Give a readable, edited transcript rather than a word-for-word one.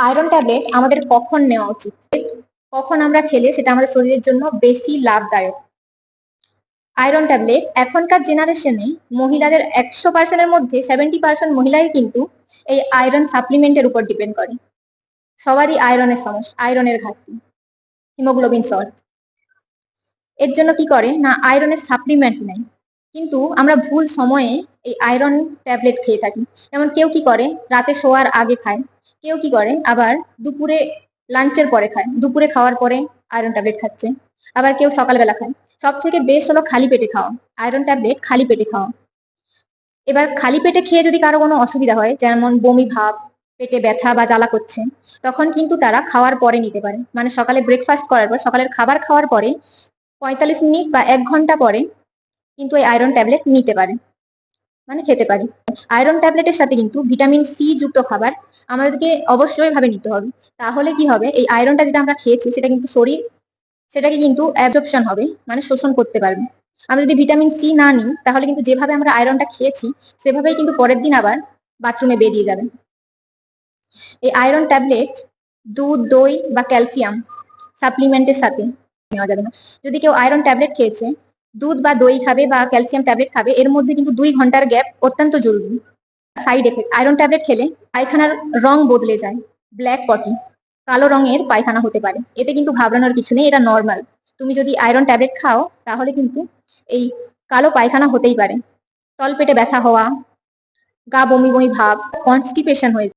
Iron tablet আমাদের কখন নেওয়া উচিত, কখন আমরা খেলে সেটা আমাদের শরীরের জন্য বেশি লাভদায়ক? আয়রন ট্যাবলেট এখনকার জেনারেশনে মহিলাদের 100% মধ্যে 70% মহিলাই কিন্তু এই আয়রন সাপ্লিমেন্টের উপর ডিপেন্ড করে। সবারই আয়রনের সমস্যা, আয়রনের ঘাটতি, হিমোগ্লোবিন শর্ট। এর জন্য কি করে না, আয়রনের সাপ্লিমেন্ট নেয়, কিন্তু আমরা ভুল সময়ে এই আয়রন ট্যাবলেট খেয়ে থাকি। যেমন কেউ কি করে রাতে শোয়ার আগে খায়, কেউ কি করে আবার দুপুরে লাঞ্চের পরে খায়, দুপুরে খাওয়ার পরে আয়রন ট্যাবলেট খাচ্ছে, আবার কেউ সকালবেলা খায়। সব থেকে বেস্ট হলো খালি পেটে খাওয়া আয়রন ট্যাবলেট, খালি পেটে খাওয়া। এবার খালি পেটে খেয়ে যদি কারো কোনো অসুবিধা হয়, যেমন বমি ভাব, পেটে ব্যথা বা জ্বালা করছে, তখন কিন্তু তারা খাওয়ার পরে নিতে পারে। মানে সকালে ব্রেকফাস্ট করার পর, সকালের খাবার খাওয়ার পরে 45 মিনিট বা 1 ঘন্টা পরে কিন্তু এই আয়রন ট্যাবলেট নিতে পারে, মানে খেতে পারি। আয়রন ট্যাবলেটের সাথে কিন্তু ভিটামিন সি যুক্ত খাবার আমাদেরকে অবশ্যই ভাবে নিতে হবে। তাহলে কি হবে, এই আয়রনটা যেটা আমরা খেয়েছি সেটা কিন্তু শরীর সেটাকে কিন্তু অ্যাবজর্পশন হবে, মানে শোষণ করতে পারবে। আমরা যদি ভিটামিন সি না নিই তাহলে কিন্তু যেভাবে আমরা আয়রনটা খেয়েছি সেভাবেই কিন্তু পরের দিন আবার বাথরুমে বেরিয়ে যাবে। এই আয়রন ট্যাবলেট দুধ, দই বা ক্যালসিয়াম সাপ্লিমেন্টের সাথে নেওয়া যাবে না। যদি কেউ আয়রন ট্যাবলেট খেয়েছে, দুধ বা দই খাবে বা ক্যালসিয়াম ট্যাবলেট খাবে, এর মধ্যে কিন্তু 2 ঘন্টার গ্যাপ অত্যন্ত জরুরি। সাইড এফেক্ট, আয়রন ট্যাবলেট খেলে পায়খানার রং বদলে যায়, ব্ল্যাক পটি, কালো রঙের পায়খানা হতে পারে। এতে কিন্তু ঘাবড়ানোর কিছু নেই, এটা নর্মাল। তুমি যদি আয়রন ট্যাবলেট খাও তাহলে কিন্তু এই কালো পায়খানা হতেই পারে। তলপেটে ব্যথা হওয়া, গা বমি বমি ভাব, কনস্টিপেশন হয়ে